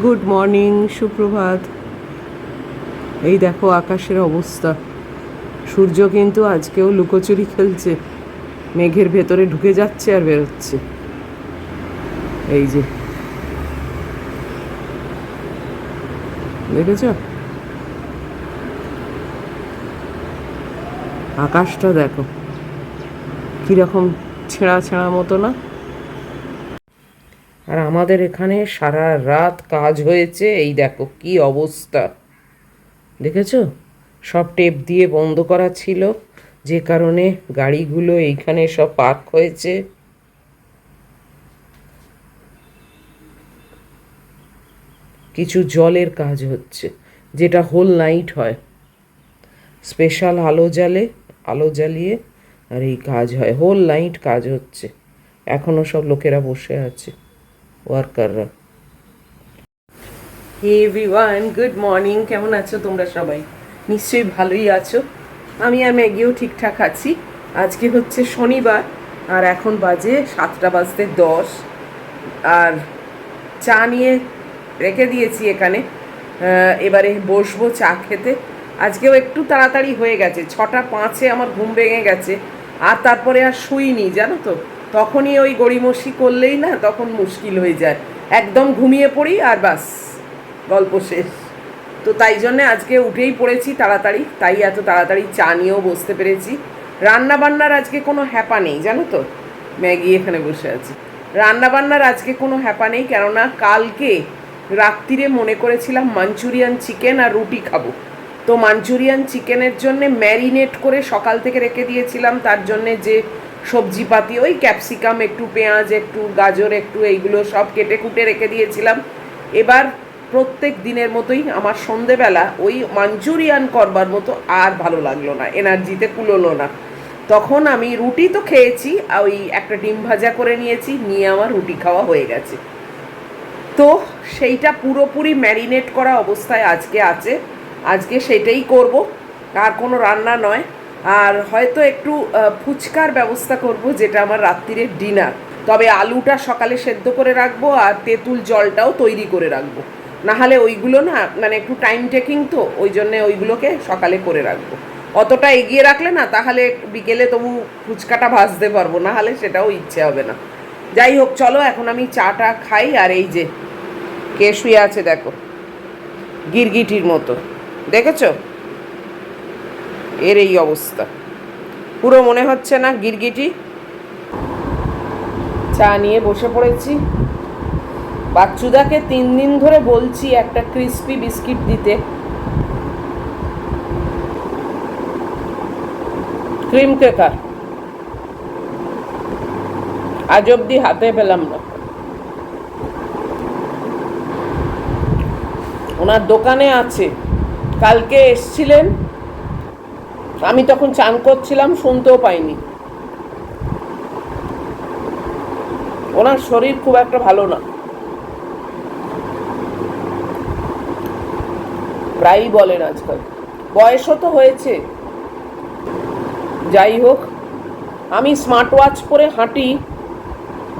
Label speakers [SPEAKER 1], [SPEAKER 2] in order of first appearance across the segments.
[SPEAKER 1] Good morning, সুপ্রভাত। এই দেখো আকাশের অবস্থা। সূর্য কিন্তু আজকেও লুকোচুরি খেলছে, মেঘের ভেতরে ঢুকে যাচ্ছে আর বেরোচ্ছে। এই যে দেখেছ আকাশটা, দেখো কিরকম ছেঁড়া ছেঁড়া মতো না। আর আমাদের এখানে সারা রাত কাজ হয়েছে। এই দেখো কি অবস্থা, দেখেছো? সব টেপ দিয়ে বন্ধ করা ছিল, যে কারণে গাড়িগুলো এইখানে সব পার্ক হয়েছে। কিছু জলের কাজ হচ্ছে, যেটা হোল নাইট হয়, স্পেশাল আলো জ্বালিয়ে আর এই কাজ হয়, হোল নাইট কাজ হচ্ছে। এখনও সব লোকেরা বসে আছে, ওয়ার্কাররা। Hey everyone, good morning. কেমন আছো তোমরা সবাই? নিশ্চয়ই ভালোই আছো। আমি আর ম্যাগিও ঠিকঠাক আছি। আজকে হচ্ছে শনিবার, আর এখন বাজে 7:10। আর চা নিয়ে রেখে দিয়েছি এখানে। এবারে বসবো চা খেতে। আজকেও একটু তাড়াতাড়ি হয়ে গেছে, 6:05 আমার ঘুম ভেঙে গেছে। আর তারপরে আর শুইনি, জানো তো। তখনই ওই গড়িমসি করলেই না, তখন মুশকিল হয়ে যায়। একদম ঘুমিয়ে পড়ি আর বাস, গল্প শেষ। তো তাই জন্যে আজকে উঠেই পড়েছি তাড়াতাড়ি, তাই এত তাড়াতাড়ি চা নিয়েও বসতে পেরেছি। রান্না বান্নার আজকে কোনো হ্যাপা নেই, জানো তো। ম্যাগি এখানে বসে আছে। রান্নাবান্নার আজকে কোনো হ্যাপা নেই, কেননা কালকে রাত্রিরে মনে করেছিলাম মাঞ্চুরিয়ান চিকেন আর রুটি খাবো। তো মাঞ্চুরিয়ান চিকেনের জন্যে ম্যারিনেট করে সকাল থেকে রেখে দিয়েছিলাম। তার জন্যে যে সবজিপাতি, ওই ক্যাপসিকাম, একটু পেঁয়াজ, একটু গাজর, একটু এইগুলো সব কেটে কুটে রেখে দিয়েছিলাম। এবার প্রত্যেক দিনের মতোই আমার সন্ধেবেলা ওই মাঞ্চুরিয়ান করবার মতো আর ভালো লাগলো না, এনার্জিতে কুলোলো না। তখন আমি রুটি তো খেয়েছি, ওই একটা ডিম ভাজা করে নিয়েছি, নিয়ে আমার রুটি খাওয়া হয়ে গেছে। তো সেইটা পুরোপুরি ম্যারিনেট করা অবস্থায় আজকে আছে। আজকে সেটাই করব, আর কোনো রান্না নয়। আর হয়তো একটু ফুচকার ব্যবস্থা করব, যেটা আমার রাত্রিরের ডিনার। তবে আলুটা সকালে সেদ্ধ করে রাখবো, আর তেঁতুল জলটাও তৈরি করে রাখবো। নাহলে ওইগুলো না, মানে একটু টাইম টেকিং, তো ওই জন্যে ওইগুলোকে সকালে করে রাখবো। অতটা এগিয়ে রাখলে না, তাহলে বিকেলে তবু ফুচকাটা ভাজতে পারবো, নাহলে সেটাও ইচ্ছে হবে না। যাই হোক, চলো এখন আমি চাটা খাই। আর এই যে কে শুয়ে আছে দেখো, গিরগিটির মতো, দেখেছো? এর এই অবস্থা, পুরো মনে হচ্ছে না গিরগিটি। চা নিয়ে বসে পড়েছি। বাচ্চুদাকে 3 দিন ধরে বলছি একটা ক্রিস্পি বিস্কিট দিতে, ক্রিম ক্রেকার। আজ অব্দি হাতে পেলাম না। ওনার দোকানে আছে, কালকে এসছিলেন, আমি তখন চান করছিলাম, শুনতেও পাইনি। ওনার শরীর খুব একটা ভালো না, প্রায়ই বলেন আজকাল। বয়সও তো হয়েছে। যাই হোক, আমি স্মার্ট ওয়াচ পরে হাঁটি।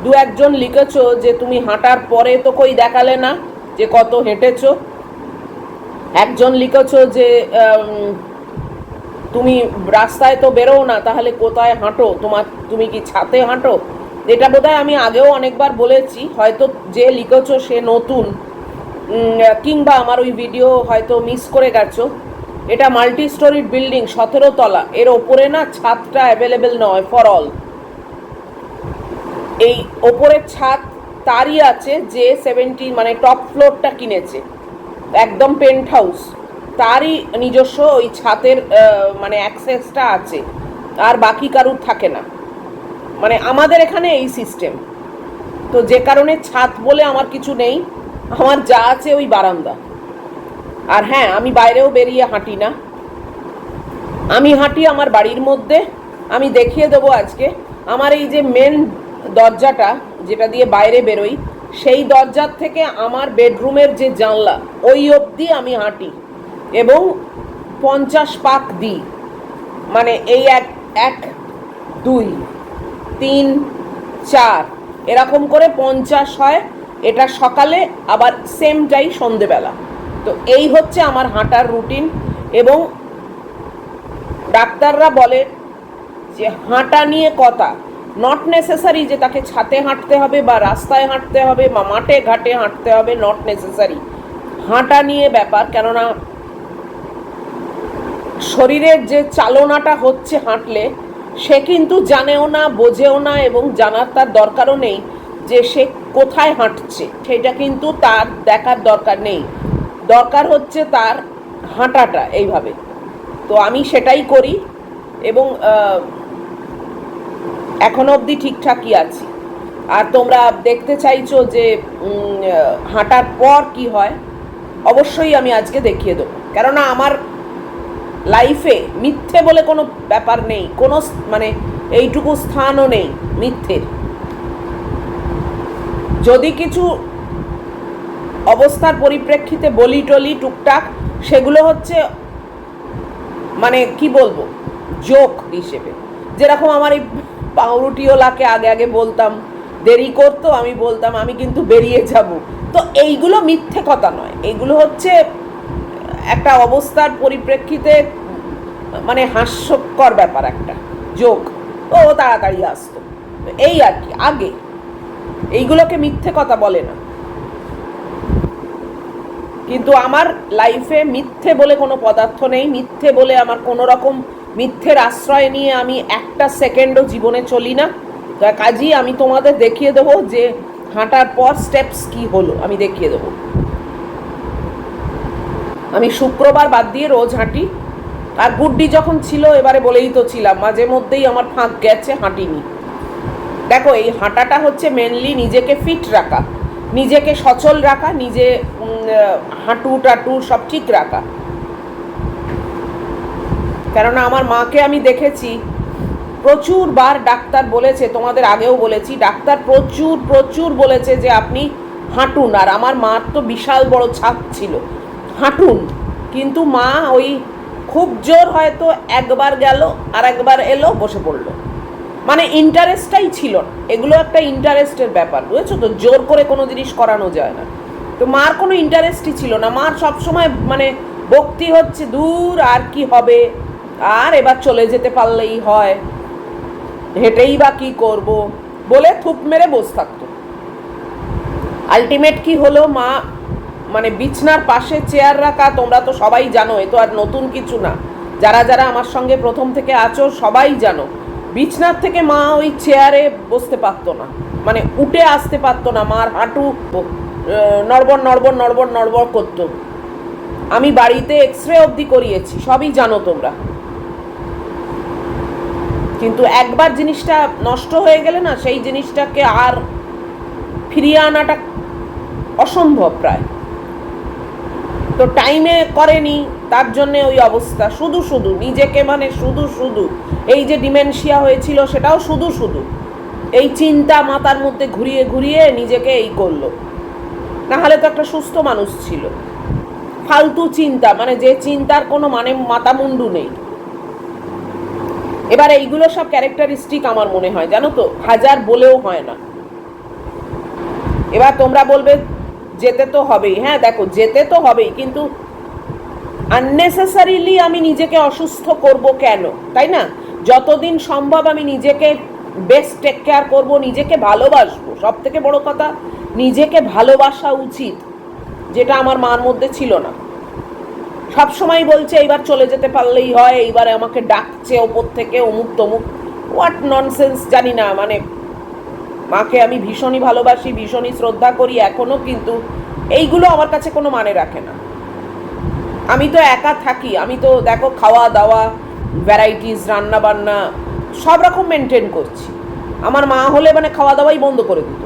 [SPEAKER 1] দু একজন লিখেছ যে তুমি হাঁটার পরে তো কই দেখালে না যে কত হেঁটেছো। একজন লিখেছ যে তুমি রাস্তায় তো বেরো না, তাহলে কোথায় হাঁটো? তুমি কি ছাতে হাঁটো? এটা বোধহয় আমি আগেও অনেকবার বলেছি, হয়তো যে লিখেছ সে নতুন, কিংবা আমার ওই ভিডিও হয়তো মিস করে গেছো। এটা মাল্টি স্টোরিড বিল্ডিং, 17 তলা। এর ওপরে না ছাদটা অ্যাভেলেবেল নয় ফর অল। এই ওপরের ছাদ তারই আছে যে 70, মানে টপ ফ্লোরটা কিনেছে, একদম পেন্ট হাউস, তারই নিজস্ব ওই ছাদের মানে অ্যাক্সেসটা আছে, আর বাকি কারুর থাকে না। মানে আমাদের এখানে এই সিস্টেম। তো যে কারণে ছাদ বলে আমার কিছু নেই, আমার যা আছে ওই বারান্দা। আর হ্যাঁ, আমি বাইরেও বেরিয়ে হাঁটি না, আমি হাঁটি আমার বাড়ির মধ্যে। আমি দেখিয়ে দেবো আজকে আমার এই যে মেন দরজাটা, যেটা দিয়ে বাইরে বেরোই, সেই দরজার থেকে আমার বেডরুমের যে জানলা, ওই অবধি আমি হাঁটি এবং 50 পাক দিই। মানে এই 1 2 3 4 এরকম করে 50 হয়। এটা সকালে, আবার সেমটাই সন্ধেবেলা। তো এই হচ্ছে আমার হাঁটার রুটিন। এবং ডাক্তাররা বলে যে হাঁটা নিয়ে কথা, নট নেসেসারি যে তাকে ছাতে হাঁটতে হবে বা রাস্তায় হাঁটতে হবে বা মাঠে ঘাটে হাঁটতে হবে, নট নেসেসারি। হাঁটা নিয়ে ব্যাপার, কেননা শরীরের যে চালনাটা হচ্ছে হাঁটলে, সে কিন্তু জানেও না, বোঝেও না, এবং জানার তার দরকারও নেই যে সে কোথায় হাঁটছে, সেটা কিন্তু তার দেখার দরকার নেই। দরকার হচ্ছে তার হাঁটাটা এইভাবে। তো আমি সেটাই করি এবং এখনো অবধি ঠিকঠাকই আছি। আর তোমরা দেখতে চাইছো যে হাঁটার পর কি হয়, অবশ্যই আমি আজকে দেখিয়ে দেবো। কেননা আমার লাইফে মিথ্যে বলে কোনো ব্যাপার নেই, কোনো মানে এইটুকু স্থানও নেই মিথ্যের। যদি কিছু অবস্থার পরিপ্রেক্ষিতে বলি টলি টুকটাক, সেগুলো হচ্ছে মানে কি বলবো, জোক হিসেবে। যেরকম আমার এই পাউরুটিওলাকে আগে আগে বলতাম, দেরি করতো, আমি বলতাম আমি কিন্তু বেরিয়ে যাব। তো এইগুলো মিথ্যে কথা নয়, এইগুলো হচ্ছে একটা অবস্থার পরিপ্রেক্ষিতে মানে হাস্যকর ব্যাপার, একটা জোক। ও তাড়াতাড়ি আসতো, এই আর কি। আগে এইগুলোকে মিথ্যে কথা বলে না। কিন্তু আমার লাইফে মিথ্যে বলে কোনো পদার্থ নেই। মিথ্যে বলে আমার কোনো রকম মিথ্যের আশ্রয় নিয়ে আমি একটা সেকেন্ডও জীবনে চলি না। কাজেই আমি তোমাদের দেখিয়ে দেবো যে হাঁটার পর স্টেপস কি হলো, আমি দেখিয়ে দেবো। আমি শুক্রবার বাদ দিয়ে রোজ হাঁটি। আর গুড্ডি যখন ছিল, এবারে বলেই তো ছিলাম, মাঝে মধ্যেই আমার ফাঁক গেছে, হাঁটিনি। দেখো, এই হাঁটাটা হচ্ছে মেনলি নিজেকে ফিট রাখা, নিজেকে সচল রাখা, নিজে হাঁটু টাটু সব ঠিক রাখা। কেননা আমার মাকে আমি দেখেছি প্রচুর বার ডাক্তার বলেছে, তোমাদের আগেও বলেছি, ডাক্তার প্রচুর প্রচুর বলেছে যে আপনি হাঁটুন। আর আমার মার তো বিশাল বড় ছাদ ছিল, হাঁটুন। কিন্তু মা ওই খুব জোর হয়তো একবার গেল, আর একবার এলো, বসে পড়লো। মানে ইন্টারেস্টটাই ছিল না। এগুলো একটা ইন্টারেস্টের ব্যাপার, বুঝেছো তো, জোর করে কোনো জিনিস করানো যায় না। তো মার কোনো ইন্টারেস্টই ছিল না। মার সবসময় মানে ভক্তি হচ্ছে, দূর আর কি হবে, আর এবার চলে যেতে পারলেই হয়, হেঁটেই বা কি করব বলে থুপ মেরে বসে থাকতো। আলটিমেট কি হলো, মা মানে বিছনার পাশে চেয়ার রাখা, তোমরা তো সবাই জানো, এ তো আর নতুন কিছু না। যারা যারা আমার সঙ্গে প্রথম থেকে আছো সবাই জানো, বিছনার থেকে মা ওই চেয়ারে বসতে পারতো না, মানে উঠে আসতে পারতো না। মার হাঁটু নড়বড় নড়বড় নড়বড় নড়বড় করতো। আমি বাড়িতে এক্সরে অবধি করিয়েছি, সবই জানো তোমরা। কিন্তু একবার জিনিসটা নষ্ট হয়ে গেলে না, সেই জিনিসটাকে আর ফিরিয়ে আনাটা অসম্ভব প্রায়। তো টাইমে করেনি, তার জন্যে ওই অবস্থা। শুধু শুধু নিজেকে মানে শুধু শুধু এই যে ডিমেনশিয়া হয়েছিল, সেটাও শুধু শুধু এই চিন্তা মাথার মধ্যে ঘুরিয়ে ঘুরিয়ে নিজেকে এই করলো। নাহলে তো একটা সুস্থ মানুষ ছিল। ফালতু চিন্তা, মানে যে চিন্তার কোনো মানে মাথা মুন্ডু নেই। এবার এইগুলো সব ক্যারেক্টারিস্টিক আমার মনে হয়, জানো তো, হাজার বলেও হয় না। এবার তোমরা বলবে যেতে তো হবেই। হ্যাঁ দেখো, যেতে তো হবেই, কিন্তু আননেসেসারিলি আমি নিজেকে অসুস্থ করব কেন, তাই না? যতদিন সম্ভব আমি নিজেকে বেস্ট টেক কেয়ার করবো, নিজেকে ভালোবাসবো। সব থেকে বড় কথা, নিজেকে ভালোবাসা উচিত, যেটা আমার মার মধ্যে ছিল না। সব সময় বলছে এইবার চলে যেতে পারলেই হয়, এইবারে আমাকে ডাকছে ওপর থেকে, অমুক তমুক, হোয়াট ননসেন্স জানি না। মানে মাকে আমি ভীষণই ভালোবাসি, ভীষণই শ্রদ্ধা করি এখনো, কিন্তু এইগুলো আমার কাছে কোনো মানে রাখে না। আমি তো একা থাকি, আমি তো দেখো খাওয়া দাওয়া, ভ্যারাইটিস, রান্না বান্না সব রকম মেনটেন করছি। আমার মা হলে মানে খাওয়া দাওয়াই বন্ধ করে দিত।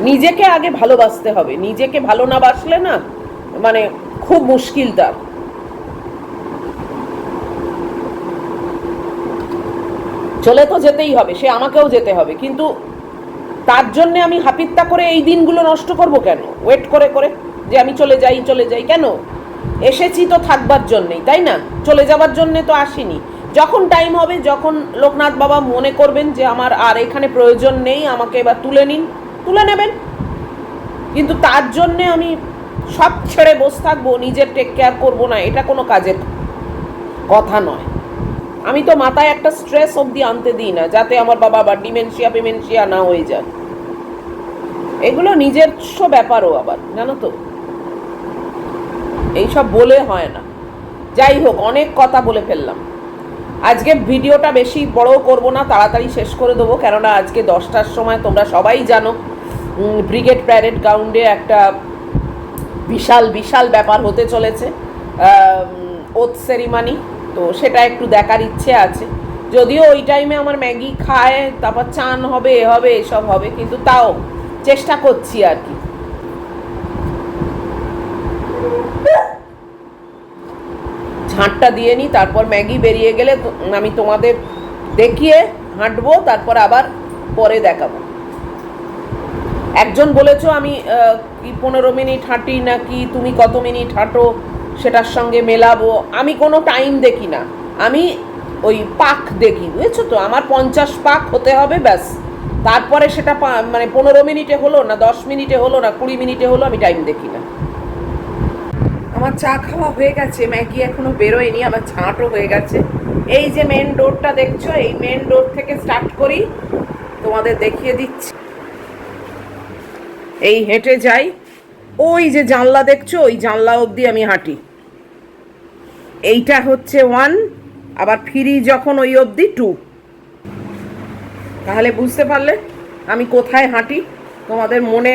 [SPEAKER 1] নিজেকে আগে ভালোবাসতে হবে, নিজেকে ভালো না বাসলে না মানে খুব মুশকিল। তার চলে তো যেতেই হবে, সে আমাকেও যেতে হবে, কিন্তু তার জন্যে আমি হাপিত্তা করে এই দিনগুলো নষ্ট করব কেন? ওয়েট করে করে যে আমি চলে যাই চলে যাই, কেন? এসেছি তো থাকবার জন্যেই, তাই না? চলে যাবার জন্যে তো আসিনি। যখন টাইম হবে, যখন লোকনাথ বাবা মনে করবেন যে আমার আর এখানে প্রয়োজন নেই, আমাকে এবার তুলে নিন, তুলে নেবেন। কিন্তু তার জন্যে আমি সব ছেড়ে বসে থাকবো, নিজের টেক কেয়ার করবো না, এটা কোনো কাজের কথা নয়। আমি তো মাথায় একটা স্ট্রেস অবধি আনতে দিই না, যাতে আমার বাবা আবার ডিমেনশিয়া না হয়ে যায়। এগুলো নিজস্ব ব্যাপারও আবার, জানো তো, এইসব বলে হয় না। যাই হোক, অনেক কথা বলে ফেললাম। আজকে ভিডিওটা বেশি বড় করব না, তাড়াতাড়ি শেষ করে দেবো, কেননা আজকে 10টার সময় তোমরা সবাই জানো ব্রিগেড প্যারেড গ্রাউন্ডে একটা বিশাল বিশাল ব্যাপার হতে চলেছে, ওথ সেরিমানি। তো সেটা একটু দেখার ইচ্ছে আছে। যদিও ওই টাইমে আমার ম্যাগি খায়, তারপর চান হবে, এ হবে, এসব হবে, কিন্তু তাও চেষ্টা করছি আর কি। ঝাঁটটা দিয়ে নিই, তারপর ম্যাগি বেরিয়ে গেলে আমি তোমাদের দেখিয়ে হাঁটবো, তারপর আবার পরে দেখাবো। একজন বলেছো আমি কি 15 মিনিট হাঁটি নাকি তুমি কত মিনিট হাঁটো সেটার সঙ্গে মেলাবো। আমি কোনো টাইম দেখি না, আমি ওই পাক দেখি, বুঝেছো তো। আমার 50 পাক হতে হবে ব্যাস। তারপরে সেটা মানে 15 মিনিটে হলো না, 10 মিনিটে হলো না, 20 মিনিটে হলো, আমি টাইম দেখি না। আমার চা খাওয়া হয়ে গেছে, ম্যাগি এখনো বেরোয়নি, আমার ঝাঁটও হয়ে গেছে। এই যে মেন ডোরটা দেখছো, এই মেন ডোর থেকে স্টার্ট করি, তোমাদের দেখিয়ে দিচ্ছি। এই হেঁটে যাই, ওই যে জানলা দেখছো, ওই জানলা অবধি আমি হাঁটি। এইটা হচ্ছে 1, আবার ফিরি যখন ওই অবধি 2। তাহলে বুঝতে পারলে আমি কোথায় হাঁটি। তোমাদের মনে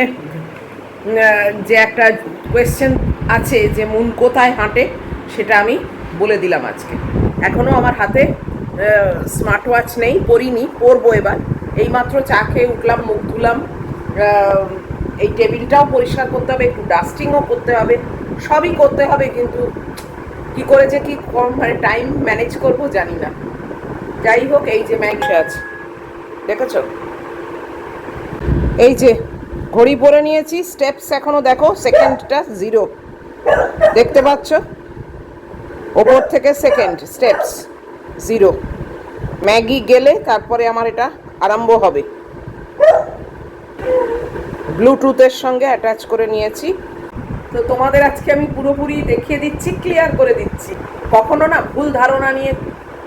[SPEAKER 1] যে একটা কোয়েশ্চেন আছে যে মন কোথায় হাঁটে, সেটা আমি বলে দিলাম আজকে। এখনও আমার হাতে স্মার্ট ওয়াচ নেই, পরিনি, পরবো এবার। এইমাত্র চা খেয়ে উঠলাম, মুখ ধুলাম, এই টেবিলটাও পরিষ্কার করতে হবে, একটু ডাস্টিংও করতে হবে, সবই করতে হবে, কিন্তু কি করে যে কি মানে টাইম ম্যানেজ করবো জানি না। যাই হোক, এই যে ম্যাগি আছে দেখেছ, এই যে ঘড়ি পরে নিয়েছি, স্টেপস এখনো দেখো সেকেন্ডটা 0 দেখতে পাচ্ছ, ওপর থেকে সেকেন্ড স্টেপস 0। ম্যাগি গেলে তারপরে আমার এটা আরম্ভ হবে। ব্লুটুথের সঙ্গে অ্যাটাচ করে নিয়েছি। তো তোমাদের আজকে আমি পুরোপুরি দেখিয়ে দিচ্ছি, ক্লিয়ার করে দিচ্ছি। কখনো না ভুল ধারণা নিয়ে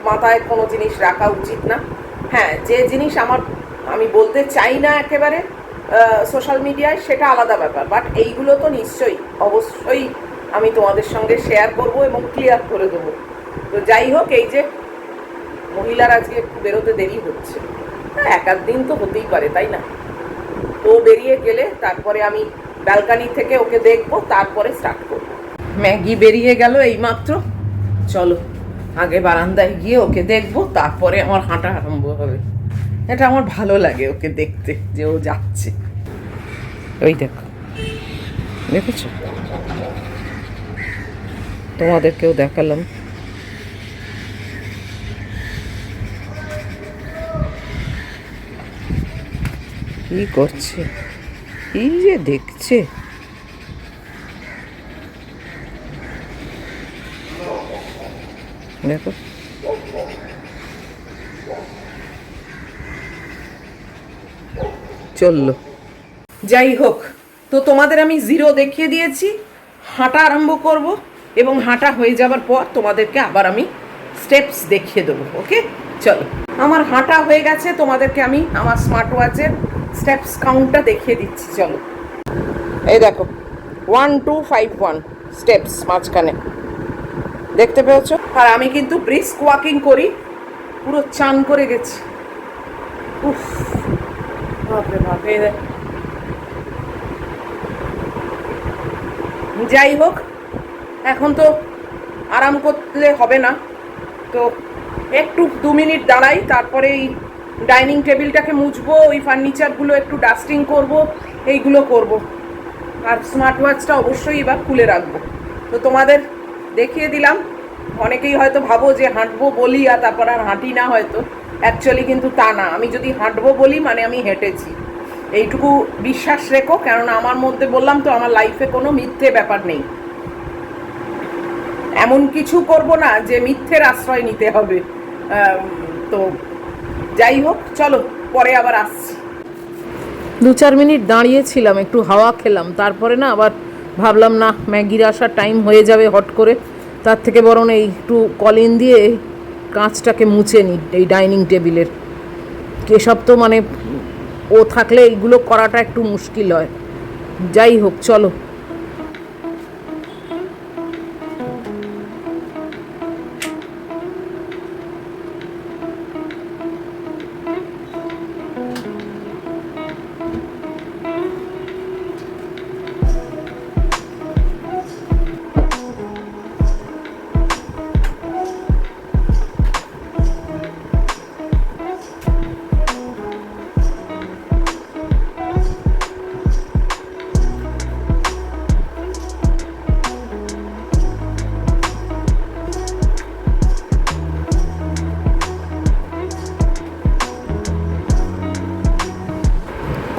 [SPEAKER 1] মাথায় কোনো জিনিস রাখা উচিত না। হ্যাঁ, যে জিনিস আমি বলতে চাই না একেবারে সোশ্যাল মিডিয়ায়, সেটা আলাদা ব্যাপার, বাট এইগুলো তো নিশ্চয়ই অবশ্যই আমি তোমাদের সঙ্গে শেয়ার করব এবং ক্লিয়ার করে দেবো। তো যাই হোক, এই যে মহিলার আজকে একটু বেরোতে দেরি হচ্ছে, এক আধ দিন তো হতেই পারে, তাই না। তো বেরিয়ে গেলে তারপরে আমি ব্যালকানি থেকে ওকে দেখবো, তারপরে স্টার্ট করব। ম্যাগি বেরিয়ে গেল এইমাত্র, চলো আগে বারান্দায় গিয়ে ওকে দেখবো, তারপরে আমার হাঁটা আরম্ভ হবে। এটা আমার ভালো লাগে ওকে দেখতে, যে ও যাচ্ছে। ওই দেখো, দেখেছো, তোমাদেরকেও দেখালাম। কি করছে, এই যে দেখছে, দেখো। চললো, যাই হোক। তো তোমাদের আমি 0 দেখিয়ে দিয়েছি, হাঁটা আরম্ভ করব, এবং হাঁটা হয়ে যাবার পর তোমাদেরকে আবার আমি স্টেপস দেখিয়ে দেবো। ওকে, চলো। আমার হাঁটা হয়ে গেছে, তোমাদেরকে আমি আমার স্মার্ট ওয়াচের স্টেপস কাউন্টটা দেখিয়ে দিচ্ছি, চলো। এই দেখো, 1 2 5 1 স্টেপস মাঝখানে দেখতে পেয়েছো। আর আমি কিন্তু ব্রিস্ক ওয়াকিং করি, পুরো চান করে গেছি। উফ, বাপরে বাপরে। যাই হোক, এখন তো আরাম করলে হবে না, তো একটু 2 মিনিট দাঁড়াই, তারপরে এই ডাইনিং টেবিলটাকে মুছবো, ওই ফার্নিচারগুলো একটু ডাস্টিং করব, এইগুলো করব। আর স্মার্ট ওয়াচটা অবশ্যই এবার খুলে রাখবো। তো তোমাদের দেখিয়ে দিলাম। অনেকেই হয়তো ভাবো যে হাঁটবো বলি আর তারপর আর হাঁটি না, হয়তো অ্যাকচুয়ালি কিন্তু তা না। আমি যদি হাঁটবো বলি মানে আমি হেঁটেছি, এইটুকু বিশ্বাস রেখো। কেননা আমার মধ্যে বললাম তো, আমার লাইফে কোনো মিথ্যে ব্যাপার নেই। এমন কিছু করব না যে মিথ্যের আশ্রয় নিতে হবে। তো যাই হোক, চলো পরে আবার আসছি। 2-4 মিনিট দাঁড়িয়েছিলাম, একটু হাওয়া খেলাম, তারপরে না আবার ভাবলাম না, ম্যাগির আসার টাইম হয়ে যাবে হট করে, তার থেকে বরং এই একটু কলিন দিয়ে কাঁচটাকে মুছে নিই এই ডাইনিং টেবিলের। এসব তো মানে ও থাকলে এইগুলো করাটা একটু মুশকিল হয়। যাই হোক চলো।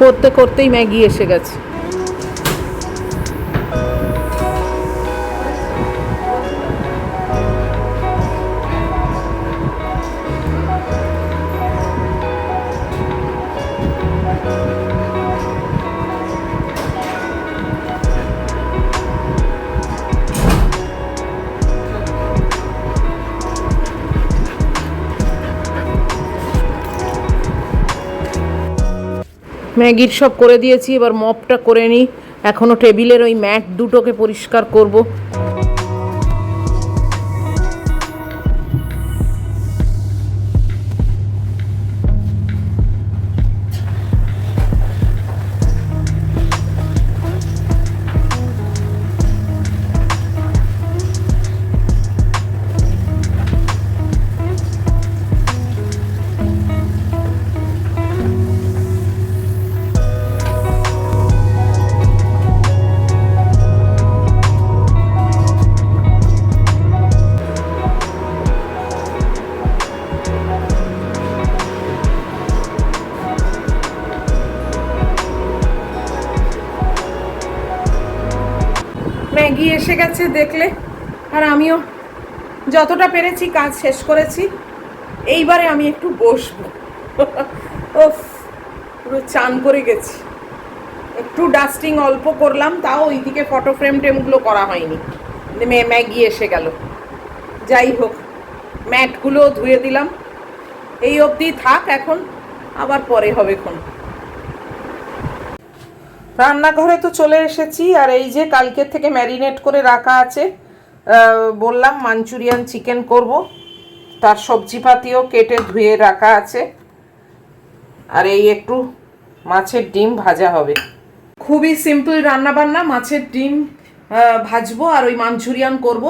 [SPEAKER 1] করতে করতেই ম্যাগি এসে গেছে। ম্যাগির সব করে দিয়েছি, এবার মপটা করে নিই। এখনও টেবিলের ওই ম্যাট দুটোকে পরিষ্কার করব। ম্যাগি এসে গেছে দেখলে, আর আমিও যতটা পেরেছি কাজ শেষ করেছি। এইবারে আমি একটু বসবো। ওফ, পুরো চান করে গেছি। একটু ডাস্টিং অল্প করলাম, তাও ওইদিকে ফটো ফ্রেম টেমগুলো করা হয়নি। ম্যাগি এসে গেল। যাই হোক, ম্যাটগুলো ধুয়ে দিলাম। এই অবধি থাক, এখন আবার পরে হবে খন। রান্নাঘরে তো চলে এসেছি, আর এই যে কালকের থেকে ম্যারিনেট করে রাখা আছে, বললাম মাঞ্চুরিয়ান চিকেন করব, তার সবজিপাতিও কেটে ধুয়ে রাখা আছে। আর এই একটু মাছের ডিম ভাজা হবে। খুবই সিম্পল রান্নাবান্না, মাছের ডিম ভাজবো আর ওই মাঞ্চুরিয়ান করব।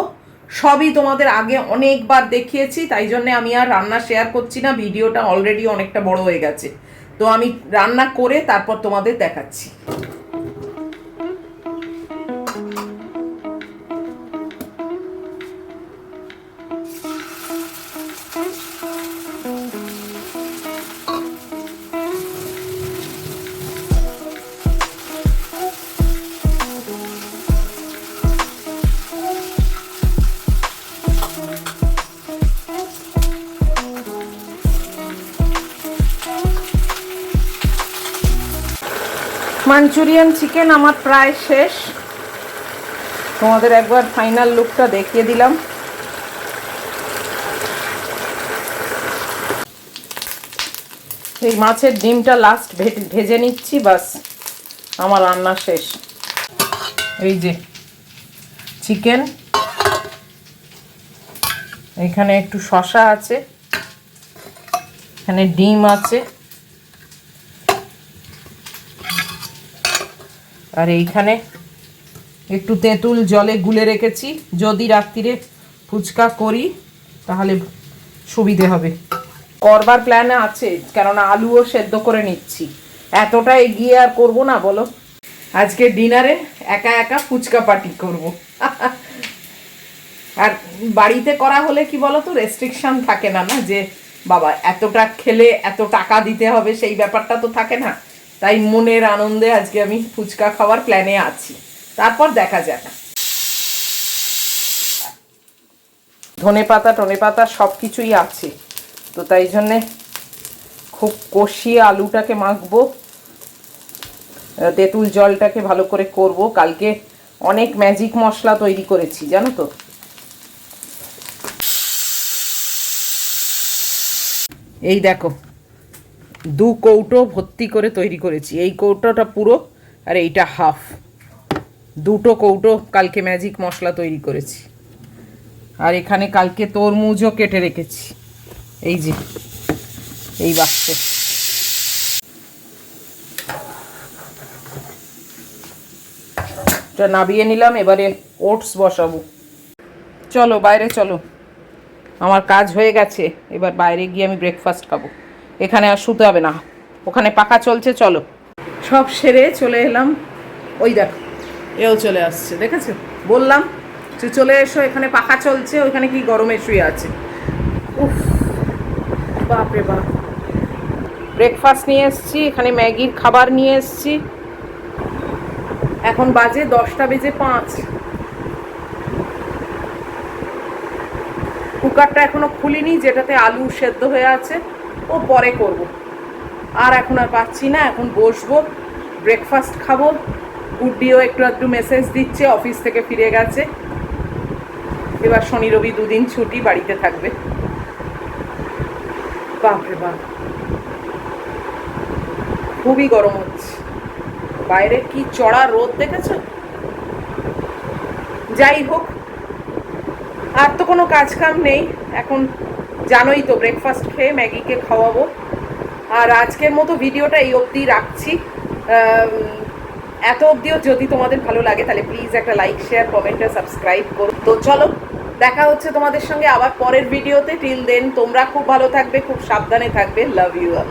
[SPEAKER 1] সবই তোমাদের আগে অনেকবার দেখিয়েছি, তাই জন্যে আমি আর রান্না শেয়ার করছি না, ভিডিওটা অলরেডি অনেকটা বড় হয়ে গেছে। তো আমি রান্না করে তারপর তোমাদের দেখাচ্ছি। মাঞ্চুরিয়ান চিকেন আমার প্রায় শেষ, তোমাদের একবার ফাইনাল লুকটা দেখিয়ে দিলাম। এই মাছের ডিমটা লাস্ট ভেজে নিচ্ছি, বাস আমার রান্না শেষ। এই যে চিকেন, এখানে একটু শসা আছে, এখানে ডিম আছে, আর এইখানে একটু তেঁতুল জলে গুলে রেখেছি, যদি রাত্রিরে ফুচকা করি তাহলে সুবিধে হবে। করবার প্ল্যানে আছে, কেননা আলুও সেদ্ধ করে নিচ্ছি। এতটা এগিয়ে আর করবো না বলো। আজকে ডিনারে একা একা ফুচকা পার্টি করব। আর বাড়িতে করা হলে কি বলো তো, রেস্ট্রিকশন থাকে না, না যে বাবা এতটা খেলে এত টাকা দিতে হবে, সেই ব্যাপারটা তো থাকে না। তাই মনের আনন্দে আজকে আমি ফুচকা খাওয়ার প্ল্যানে আছি, তারপর দেখা যাক। ধনে পাতা সব কিছুই আছে, তো তাই জন্যে খুব কষিয়ে আলুটাকে মাখবো, তেঁতুল জলটাকে ভালো করে করব। কালকে অনেক ম্যাজিক মশলা তৈরি করেছি জানো তো। এই দেখো 2 কৌটো ভর্তি করে তৈরি করেছি। এই কৌটোটা পুরো আর এইটা হাফ, 2টো কৌটো কালকে ম্যাজিক মশলা তৈরি করেছি। আর এখানে কালকে তরমুজও কেটে রেখেছি, এই যে এই বাক্সে। এটা নাবিয়ে নিলাম, এবারে ওটস বসাবো। চলো বাইরে চলো, আমার কাজ হয়ে গেছে, এবার বাইরে গিয়ে আমি ব্রেকফাস্ট খাবো। এখানে আর শুতে হবে না, ওখানে পাখা চলছে। চলো, সব সেরে চলে এলাম। ওই দেখো এও চলে আসছে, দেখেছো? বললাম যে চলে এসো, এখানে পাখা চলছে, ওইখানে কি গরমে শুয়ে আছে। উফ, বাপরে বাপ। ব্রেকফাস্ট নিয়ে এসছি, এখানে ম্যাগির খাবার নিয়ে এসছি। এখন বাজে 10:05। কুকারটা এখনো খুলিনি, যেটাতে আলু সেদ্ধ হয়ে আছে, ও পরে করব। আর এখন আর পাচ্ছি না, এখন বসবো, ব্রেকফাস্ট খাবো। গুড্ডিও একটু মেসেজ দিচ্ছে, অফিস থেকে ফিরে গেছে। এবার শনি রবি 2 দিন ছুটি, বাড়িতে থাকবে। বাপরে বাপ, খুবই গরম হচ্ছে বাইরে, কি চড়া রোদ দেখেছো। যাই হোক, আর তো কোনো কাজ কাম নেই এখন, জানোই তো ব্রেকফাস্ট খেয়ে ম্যাগিকে খাওয়াবো। আর আজকের মতো ভিডিওটা এই অবধি রাখছি। এত অবধিও যদি তোমাদের ভালো লাগে তাহলে প্লিজ একটা লাইক, শেয়ার, কমেন্ট আর সাবস্ক্রাইব করো। তো চলো, দেখা হচ্ছে তোমাদের সঙ্গে আবার পরের ভিডিওতে। টিল দেন তোমরা খুব ভালো থাকবে, খুব সাবধানে থাকবে। Love you all.